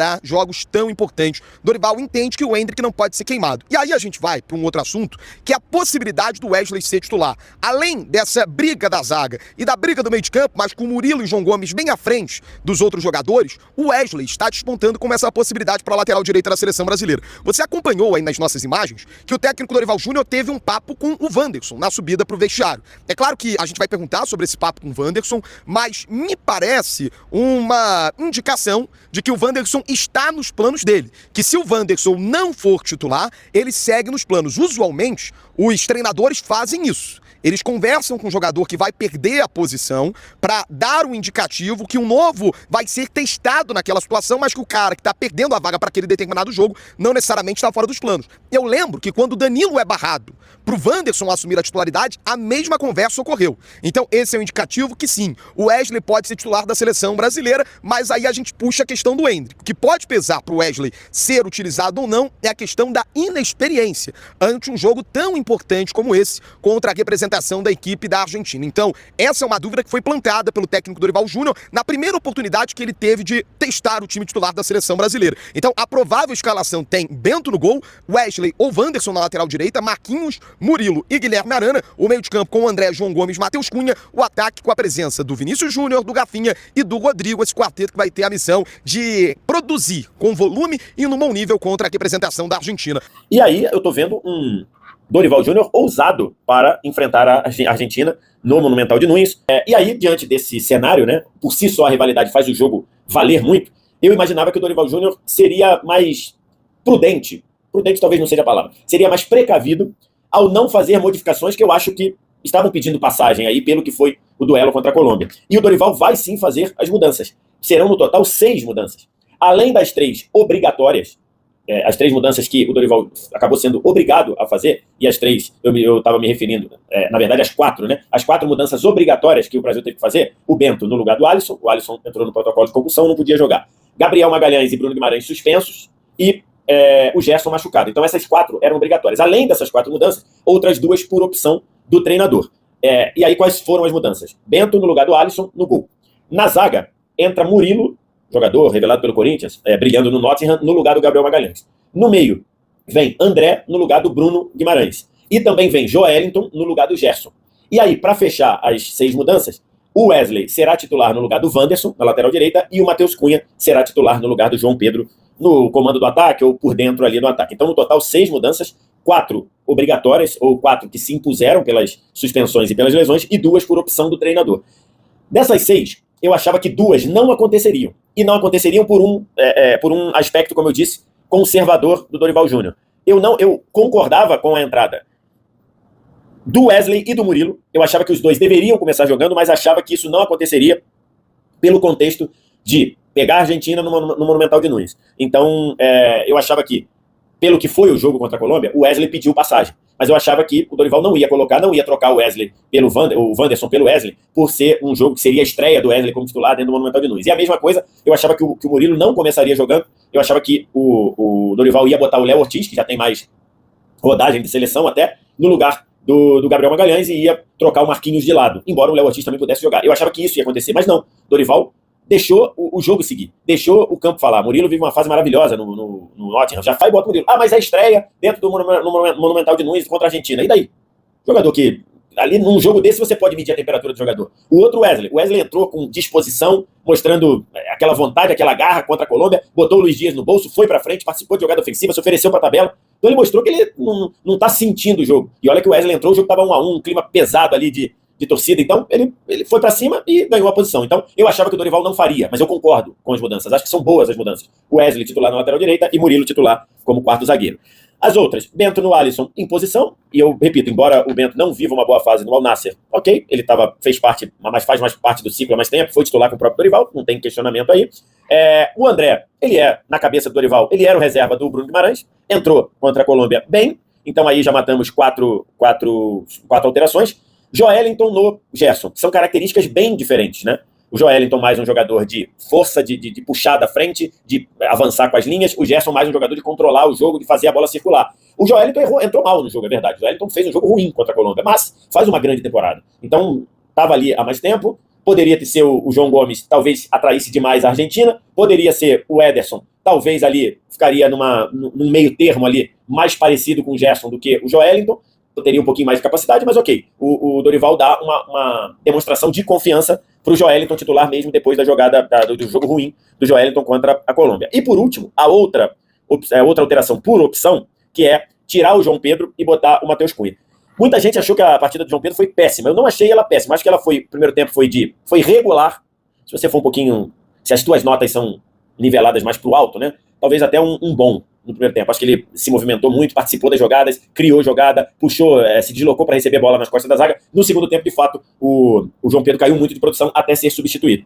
empatar jogos tão importantes. Dorival entende que o Endrick não pode ser queimado. E aí a gente vai para um outro assunto, que é a possibilidade do Wesley ser titular. Além dessa briga da zaga e da briga do meio de campo, mas com o Murilo e João Gomes bem à frente dos outros jogadores, o Wesley está despontando como essa possibilidade para a lateral direita da seleção brasileira. Você acompanhou aí nas nossas imagens que o técnico Dorival Júnior teve um papo com o Wanderson na subida para o vestiário. É claro que a gente vai perguntar sobre esse papo com o Wanderson, mas me parece uma indicação de que o Wanderson está nos planos dele, que se o Wanderson não for titular, ele segue nos planos. Usualmente, os treinadores fazem isso. Eles conversam com o jogador que vai perder a posição para dar um indicativo que o novo vai ser testado naquela situação, mas que o cara que está perdendo a vaga para aquele determinado jogo não necessariamente está fora dos planos. Eu lembro que quando o Danilo é barrado para o Wanderson assumir a titularidade, a mesma conversa ocorreu. Então esse é um indicativo que sim, o Wesley pode ser titular da seleção brasileira, mas aí a gente puxa a questão do Endrick. O que pode pesar para o Wesley ser utilizado ou não é a questão da inexperiência ante um jogo tão importante como esse contra a representação da equipe da Argentina. Então, essa é uma dúvida que foi plantada pelo técnico Dorival Júnior na primeira oportunidade que ele teve de testar o time titular da seleção brasileira. Então, a provável escalação tem Bento no gol, Wesley ou Wanderson na lateral direita, Marquinhos, Murilo e Guilherme Arana, o meio de campo com o André, João Gomes, Matheus Cunha, o ataque com a presença do Vinícius Júnior, do Rafinha e do Rodrigo, esse quarteto que vai ter a missão de produzir com volume e no bom nível contra a representação da Argentina. E aí eu tô vendo um Dorival Júnior ousado para enfrentar a Argentina no Monumental de Nunes. E aí, diante desse cenário, né, por si só a rivalidade faz o jogo valer muito, eu imaginava que o Dorival Júnior seria mais prudente talvez não seja a palavra, seria mais precavido ao não fazer modificações que eu acho que estavam pedindo passagem aí pelo que foi o duelo contra a Colômbia. E o Dorival vai sim fazer as mudanças. Serão no total 6 mudanças. Além das 3 obrigatórias, as 3 mudanças que o Dorival acabou sendo obrigado a fazer, e as 3, eu estava me referindo, na verdade, as 4, né? As 4 mudanças obrigatórias que o Brasil teve que fazer: o Bento no lugar do Alisson, o Alisson entrou no protocolo de concussão, não podia jogar. Gabriel Magalhães e Bruno Guimarães suspensos, e o Gerson machucado. Então essas 4 eram obrigatórias. Além dessas 4 mudanças, outras 2 por opção do treinador. E aí quais foram as mudanças? Bento no lugar do Alisson, no gol. Na zaga, entra Murilo, jogador revelado pelo Corinthians, brilhando no Nottingham, no lugar do Gabriel Magalhães. No meio, vem André no lugar do Bruno Guimarães. E também vem Joelinton no lugar do Gerson. E aí, para fechar as 6 mudanças, o Wesley será titular no lugar do Wanderson, na lateral direita, e o Matheus Cunha será titular no lugar do João Pedro, no comando do ataque ou por dentro ali do ataque. Então, no total, 6 mudanças, 4 obrigatórias, ou 4 que se impuseram pelas suspensões e pelas lesões, e 2 por opção do treinador. Dessas 6, eu achava que 2 não aconteceriam. E não aconteceriam por um aspecto, como eu disse, conservador do Dorival Júnior. Eu concordava com a entrada do Wesley e do Murilo. Eu achava que os 2 deveriam começar jogando, mas achava que isso não aconteceria pelo contexto de pegar a Argentina no Monumental de Nunes. Então, eu achava que, pelo que foi o jogo contra a Colômbia, o Wesley pediu passagem. Mas eu achava que o Dorival não ia trocar o Wesley o Wanderson pelo Wesley, por ser um jogo que seria a estreia do Wesley como titular dentro do Monumental de Nunes. E a mesma coisa, eu achava que o Murilo não começaria jogando, eu achava que o Dorival ia botar o Léo Ortiz, que já tem mais rodagem de seleção até, no lugar do Gabriel Magalhães, e ia trocar o Marquinhos de lado, embora o Léo Ortiz também pudesse jogar. Eu achava que isso ia acontecer, mas não. Dorival deixou o jogo seguir, deixou o campo falar. Murilo vive uma fase maravilhosa no Nottingham, já faz e bota o Murilo. Ah, mas é a estreia dentro do Monumental de Nunes contra a Argentina. E daí? Jogador que, ali num jogo desse, você pode medir a temperatura do jogador. O outro Wesley entrou com disposição, mostrando aquela vontade, aquela garra contra a Colômbia, botou o Luiz Dias no bolso, foi pra frente, participou de jogada ofensiva, se ofereceu pra tabela. Então ele mostrou que ele não tá sentindo o jogo. E olha que o Wesley entrou, o jogo tava 1-1, um clima pesado ali de torcida, então ele foi pra cima e ganhou a posição. Então eu achava que o Dorival não faria, mas eu concordo com as mudanças, acho que são boas as mudanças. O Wesley titular na lateral direita e Murilo titular como quarto zagueiro. As outras, Bento no Alisson em posição, e eu repito, embora o Bento não viva uma boa fase no Al Nassr, ok, ele faz mais parte do ciclo há mais tempo, foi titular com o próprio Dorival, não tem questionamento aí. O André, na cabeça do Dorival, ele era o reserva do Bruno Guimarães, entrou contra a Colômbia bem, então aí já matamos quatro alterações. Joelinton no Gerson, que são características bem diferentes, né? O Joelinton mais um jogador de força, de puxar da frente, de avançar com as linhas. O Gerson mais um jogador de controlar o jogo, de fazer a bola circular. O Joelinton entrou mal no jogo, é verdade. O Joelinton fez um jogo ruim contra a Colômbia, mas faz uma grande temporada. Então, estava ali há mais tempo. Poderia ser o João Gomes, talvez atraísse demais a Argentina. Poderia ser o Ederson, talvez ali ficaria num meio termo ali, mais parecido com o Gerson do que o Joelinton, teria um pouquinho mais de capacidade, mas ok, o Dorival dá uma demonstração de confiança para o Joelinton titular mesmo depois da jogada do jogo ruim do Joelinton contra a Colômbia. E por último, a outra alteração por opção, que é tirar o João Pedro e botar o Matheus Cunha. Muita gente achou que a partida do João Pedro foi péssima. Eu não achei ela péssima. Acho que ela foi, o primeiro tempo foi regular. Se você for um pouquinho, se as tuas notas são niveladas mais pro alto, né? Talvez até um bom no primeiro tempo. Acho que ele se movimentou muito, participou das jogadas, criou jogada, puxou, se deslocou para receber a bola nas costas da zaga. No segundo tempo, de fato, o João Pedro caiu muito de produção até ser substituído.